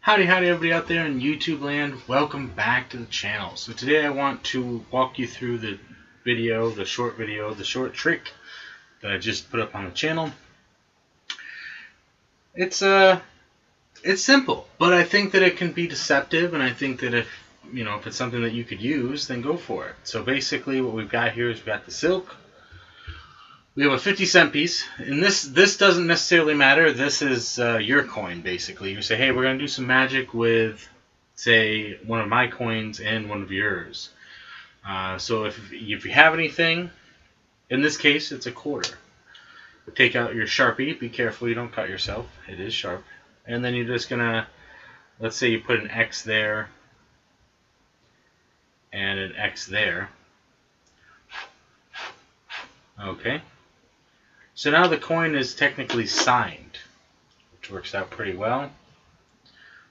Howdy everybody out there in YouTube land, welcome back to the channel. So today I want to walk you through the short trick that I just put up on the channel. It's simple, but I think that it can be deceptive, and I think that if it's something that you could use, then go for it. So basically what we've got here is we've got the silk. We have a 50-cent piece, and this doesn't necessarily matter. This is your coin, basically. You say, hey, we're going to do some magic with, say, one of my coins and one of yours. So if you have anything, in this case, it's a quarter. Take out your Sharpie. Be careful you don't cut yourself. It is sharp. And then you're just going to, let's say you put an X there and an X there. Okay. So now the coin is technically signed, which works out pretty well.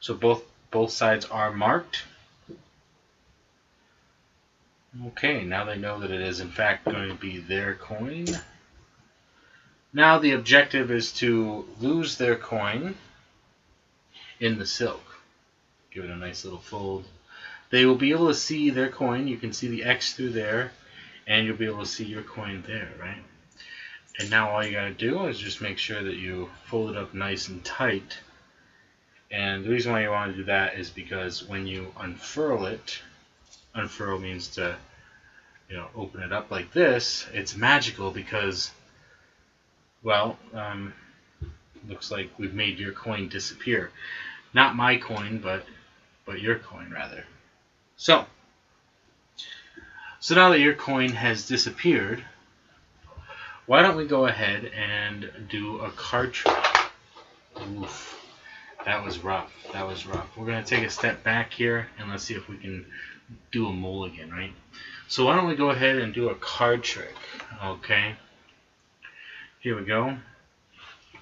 So both sides are marked. Okay, now they know that it is in fact going to be their coin. Now the objective is to lose their coin in the silk. Give it a nice little fold. They will be able to see their coin. You can see the X through there, and you'll be able to see your coin there, right? And now all you got to do is just make sure that you fold it up nice and tight. And the reason why you want to do that is because when you unfurl it, unfurl means to open it up like this, it's magical because, well, looks like we've made your coin disappear. Not my coin, but your coin rather. So now that your coin has disappeared, why don't we go ahead and do a card trick? Oof, that was rough. That was rough. We're going to take a step back here and let's see if we can do a mulligan, right? So why don't we go ahead and do a card trick? Okay. Here we go.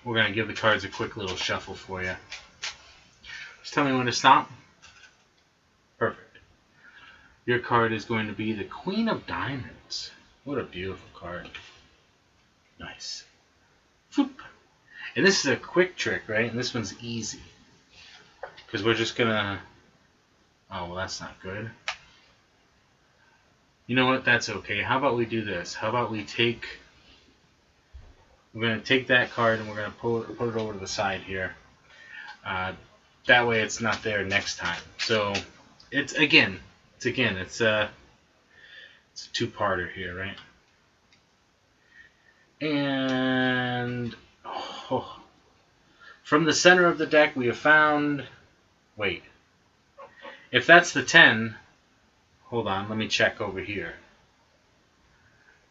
We're going to give the cards a quick little shuffle for you. Just tell me when to stop. Perfect. Your card is going to be the Queen of Diamonds. What a beautiful card. Nice. Whoop. And this is a quick trick, right? And this one's easy. Because we're just going to... Oh, well, that's not good. You know what? That's okay. How about we do this? How about we take... We're going to take that card and we're going to put it over to the side here. That way it's not there next time. So, it's a two-parter here, right? And from the center of the deck we have found, wait, if that's the 10, hold on, let me check over here.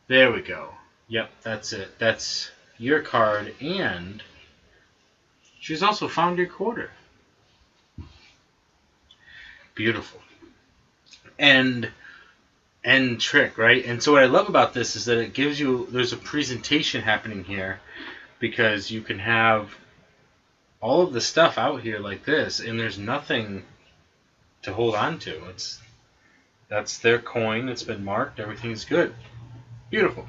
There we go. Yep, that's it. That's your card, and she's also found your quarter. Beautiful. And trick, right? And so what I love about this is that it gives you, there's a presentation happening here because you can have all of the stuff out here like this and there's nothing to hold on to. That's their coin, it's been marked, everything's good. Beautiful.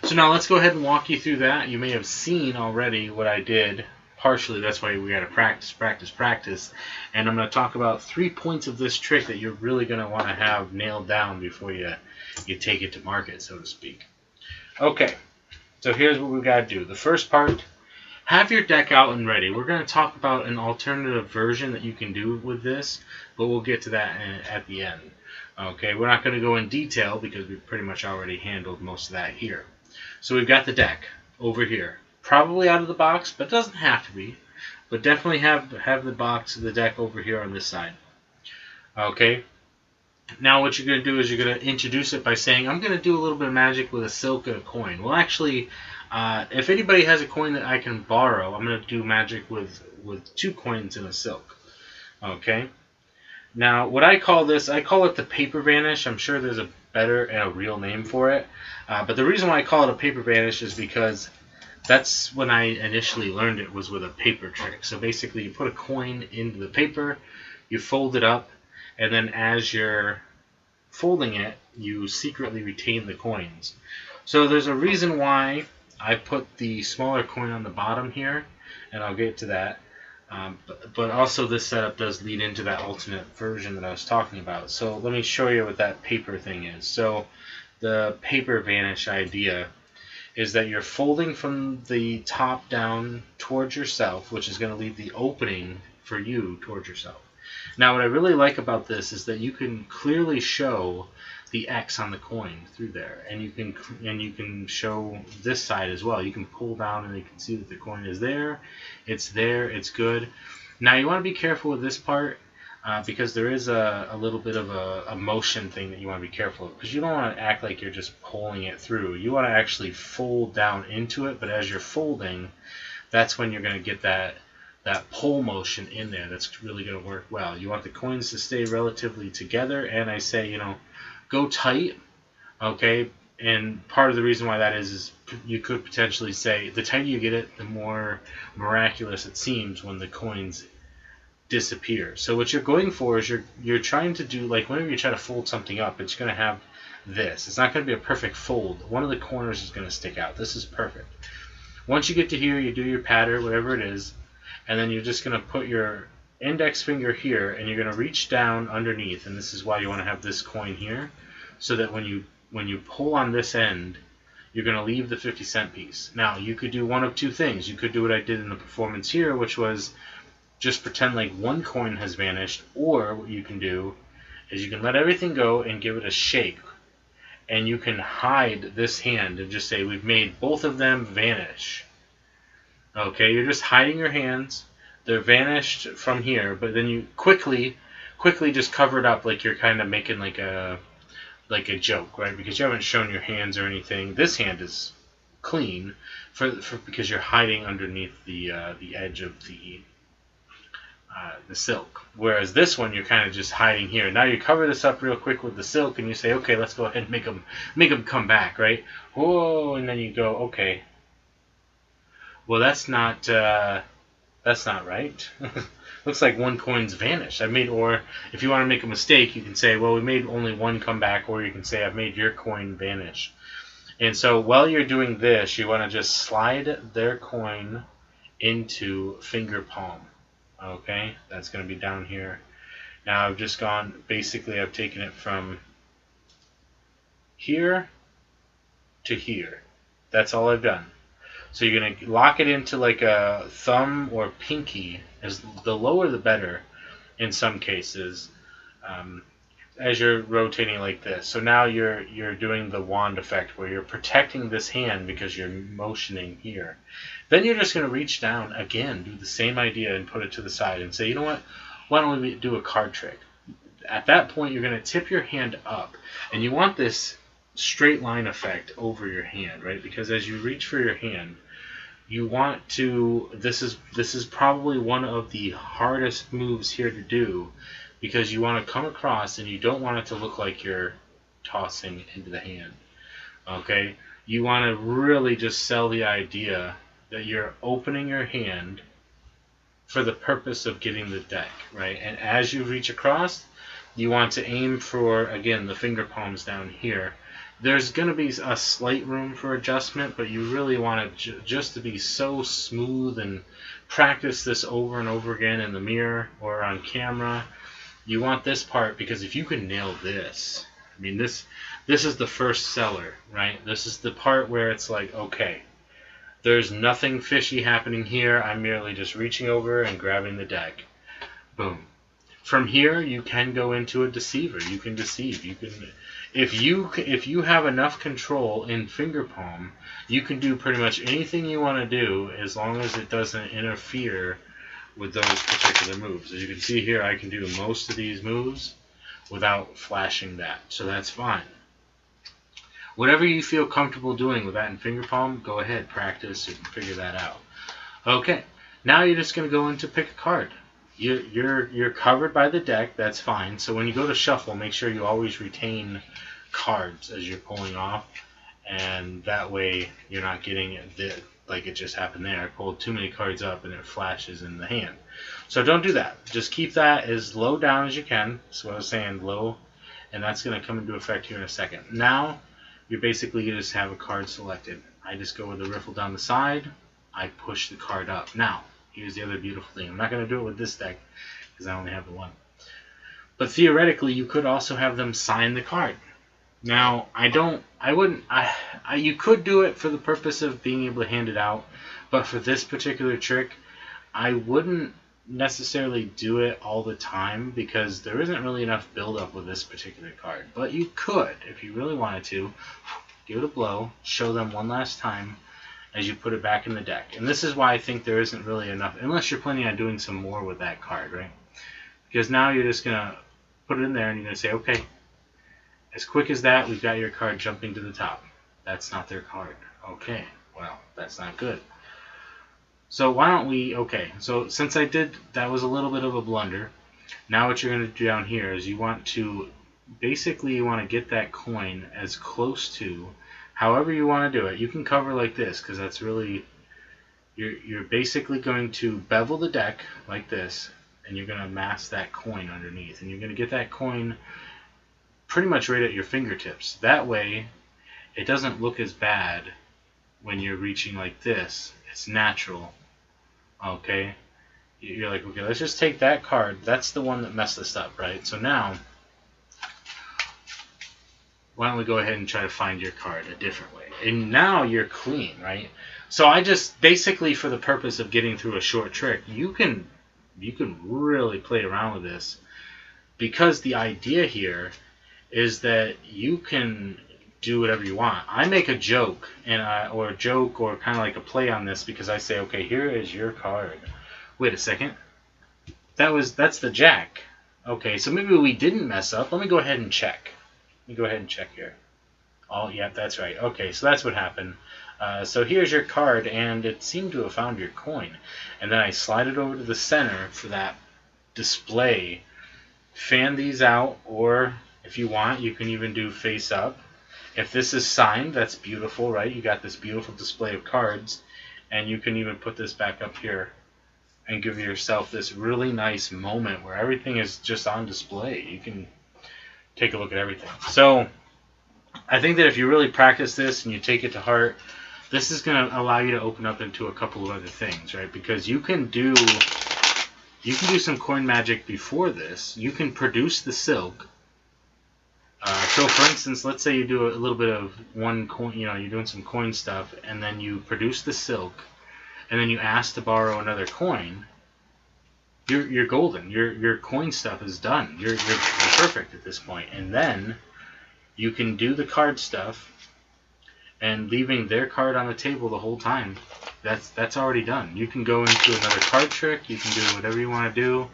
So now let's go ahead and walk you through that. You may have seen already what I did. Partially, that's why we got to practice. And I'm going to talk about 3 points of this trick that you're really going to want to have nailed down before you take it to market, so to speak. Okay, so here's what we've got to do. The first part, have your deck out and ready. We're going to talk about an alternative version that you can do with this, but we'll get to that at the end. Okay, we're not going to go in detail because we've pretty much already handled most of that here. So we've got the deck over here. Probably out of the box, but it doesn't have to be. But definitely have the deck over here on this side. Okay. Now what you're going to do is you're going to introduce it by saying, I'm going to do a little bit of magic with a silk and a coin. Well, actually, if anybody has a coin that I can borrow, I'm going to do magic with 2 coins and a silk. Okay. Now, what I call this, I call it the paper vanish. I'm sure there's a better and a real name for it. But the reason why I call it a paper vanish is because that's when I initially learned it, was with a paper trick. So basically you put a coin into the paper, you fold it up, and then as you're folding it, you secretly retain the coins. So there's a reason why I put the smaller coin on the bottom here, and I'll get to that. But also this setup does lead into that alternate version that I was talking about. So let me show you what that paper thing is. So the paper vanish idea is that you're folding from the top down towards yourself, which is going to leave the opening for you towards yourself. Now, what I really like about this is that you can clearly show the X on the coin through there, and you can show this side as well. You can pull down and you can see that the coin is there. It's there. It's good. Now, you want to be careful with this part. Because there is a little bit of a motion thing that you want to be careful of, because you don't want to act like you're just pulling it through. You want to actually fold down into it, but as you're folding, that's when you're going to get that pull motion in there. That's really going to work well. You want the coins to stay relatively together, and I say, go tight, okay? And part of the reason why that is you could potentially say the tighter you get it, the more miraculous it seems when the coins disappear. So what you're going for is you're trying to do, like, whenever you try to fold something up, it's going to have this. It's not going to be a perfect fold. One of the corners is going to stick out. This is perfect. Once you get to here, you do your pattern, whatever it is, and then you're just going to put your index finger here, and you're going to reach down underneath, and this is why you want to have this coin here, so that when you pull on this end, you're going to leave the 50-cent piece. Now, you could do one of two things. You could do what I did in the performance here, which was just pretend like one coin has vanished, or what you can do is you can let everything go and give it a shake, and you can hide this hand and just say we've made both of them vanish. Okay, you're just hiding your hands. They're vanished from here, but then you quickly just cover it up like you're kind of making like a joke, right? Because you haven't shown your hands or anything. This hand is clean because you're hiding underneath the edge of the silk. Whereas this one, you're kind of just hiding here. Now you cover this up real quick with the silk, and you say, okay, let's go ahead and make them come back, right? Whoa, and then you go, okay. Well, that's not right. Looks like one coin's vanished. Or if you want to make a mistake, you can say, well, we made only one come back, or you can say, I've made your coin vanish. And so while you're doing this, you want to just slide their coin into finger palm. Okay, that's going to be down here. Now I've just basically I've taken it from here to here. That's all I've done. So you're going to lock it into like a thumb or pinky, as the lower the better in some cases, as you're rotating like this. So now you're doing the wand effect where you're protecting this hand because you're motioning here. Then you're just going to reach down again, do the same idea, and put it to the side and say, you know what, why don't we do a card trick? At that point, you're going to tip your hand up, and you want this straight line effect over your hand, right? Because as you reach for your hand, you want to, this is probably one of the hardest moves here to do, because you want to come across and you don't want it to look like you're tossing into the hand. Okay? You want to really just sell the idea that you're opening your hand for the purpose of getting the deck, right? And as you reach across, you want to aim for, again, the finger palms down here. There's going to be a slight room for adjustment, but you really want it just to be so smooth, and practice this over and over again in the mirror or on camera. You want this part, because if you can nail this, I mean, this is the first seller, right? This is the part where it's like, okay, there's nothing fishy happening here. I'm merely just reaching over and grabbing the deck. Boom. From here, you can go into a deceiver. You can deceive. You can, if you have enough control in finger palm, you can do pretty much anything you want to do as long as it doesn't interfere with those particular moves. As you can see here, I can do most of these moves without flashing that, so that's fine. Whatever you feel comfortable doing with that in finger palm, go ahead, practice and figure that out. Okay, now you're just going to go into pick a card. You're covered by the deck, that's fine. So when you go to shuffle, make sure you always retain cards as you're pulling off, and that way you're not getting it like it just happened there. I pulled too many cards up and it flashes in the hand. So don't do that. Just keep that as low down as you can. That's what I was saying, low, and that's going to come into effect here in a second. Now you're basically going to just have a card selected. I just go with the riffle down the side. I push the card up. Now, here's the other beautiful thing. I'm not going to do it with this deck because I only have the one. But theoretically, you could also have them sign the card. Now, you could do it for the purpose of being able to hand it out, but for this particular trick, I wouldn't necessarily do it all the time because there isn't really enough build-up with this particular card. But you could, if you really wanted to, give it a blow, show them one last time as you put it back in the deck. And this is why I think there isn't really enough, unless you're planning on doing some more with that card, right? Because now you're just going to put it in there and you're going to say, okay, as quick as that, we've got your card jumping to the top. That's not their card. Okay, well, that's not good. So why don't we, okay, so since that was a little bit of a blunder. Now what you're going to do down here is you want to get that coin as close to, however you want to do it. You can cover like this because that's really, you're basically going to bevel the deck like this, and you're going to mask that coin underneath. And you're going to get that coin pretty much right at your fingertips. That way, it doesn't look as bad when you're reaching like this. It's natural. Okay? You're like, okay, let's just take that card. That's the one that messed us up, right? So now, why don't we go ahead and try to find your card a different way? And now you're clean, right? So I just, basically for the purpose of getting through a short trick, you can really play around with this, because the idea here is that you can do whatever you want. I make a joke, or kind of like a play on this, because I say, okay, here is your card. Wait a second. That's the jack. Okay, so maybe we didn't mess up. Let me go ahead and check. Let me go ahead and check here. Oh, yeah, that's right. Okay, so that's what happened. So here's your card, and it seemed to have found your coin. And then I slide it over to the center for that display. Fan these out, or if you want, you can even do face up. If this is signed, that's beautiful, right? You got this beautiful display of cards, and you can even put this back up here and give yourself this really nice moment where everything is just on display. You can take a look at everything. So I think that if you really practice this and you take it to heart, this is going to allow you to open up into a couple of other things, right? Because you can do some coin magic before this. You can produce the silk. So for instance, let's say you do a little bit of one coin, you're doing some coin stuff, and then you produce the silk, and then you ask to borrow another coin. You're golden. Your coin stuff is done. You're perfect at this point. And then you can do the card stuff, and leaving their card on the table the whole time. That's already done. You can go into another card trick. You can do whatever you want to do.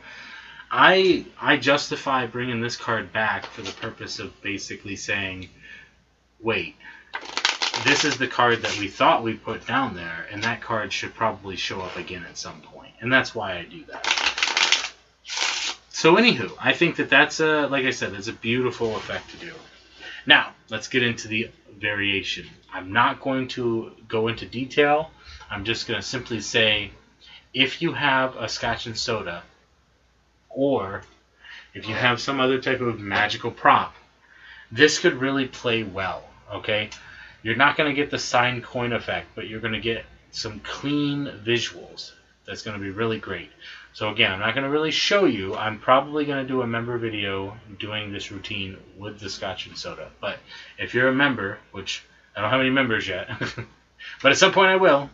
I justify bringing this card back for the purpose of basically saying, wait, this is the card that we thought we put down there, and that card should probably show up again at some point. And that's why I do that. So anywho, I think that's like I said, it's a beautiful effect to do. Now, let's get into the variation. I'm not going to go into detail. I'm just going to simply say, if you have a Scotch and soda, or if you have some other type of magical prop, this could really play well, okay? You're not going to get the signed coin effect, but you're going to get some clean visuals. That's going to be really great. So again, I'm not going to really show you. I'm probably going to do a member video doing this routine with the Scotch and soda. But if you're a member, which I don't have any members yet, but at some point I will,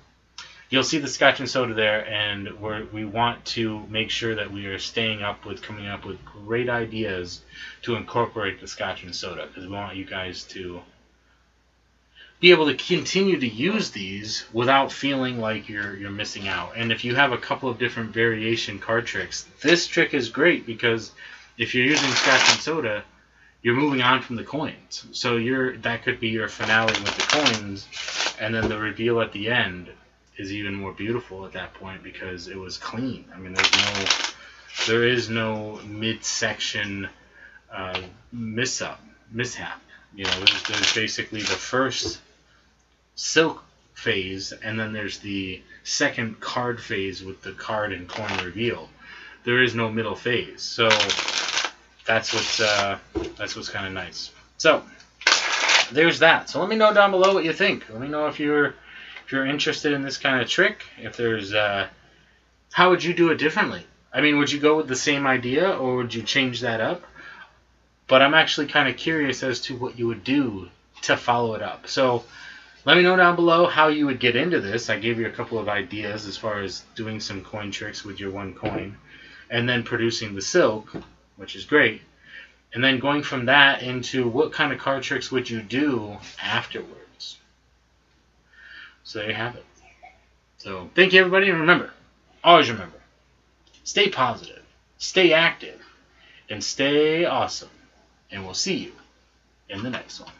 you'll see the Scotch and soda there, and we want to make sure that we are staying up with coming up with great ideas to incorporate the Scotch and soda, because we want you guys to be able to continue to use these without feeling like you're missing out. And if you have a couple of different variation card tricks, this trick is great, because if you're using Scotch and soda, you're moving on from the coins. So that could be your finale with the coins, and then the reveal at the end is even more beautiful at that point because it was clean. I mean, there is no midsection mishap. There's basically the first silk phase, and then there's the second card phase with the card and coin reveal. There is no middle phase, so that's what's kind of nice. So there's that. So let me know down below what you think. Let me know if you're interested in this kind of trick. If there's How would you do it differently? I mean, would you go with the same idea or would you change that up? But I'm actually kind of curious as to what you would do to follow it up. So let me know down below how you would get into this. I gave you a couple of ideas as far as doing some coin tricks with your one coin and then producing the silk, which is great. And then going from that into what kind of card tricks would you do afterwards. So there you have it. So thank you, everybody. And remember, always remember, stay positive, stay active, and stay awesome. And we'll see you in the next one.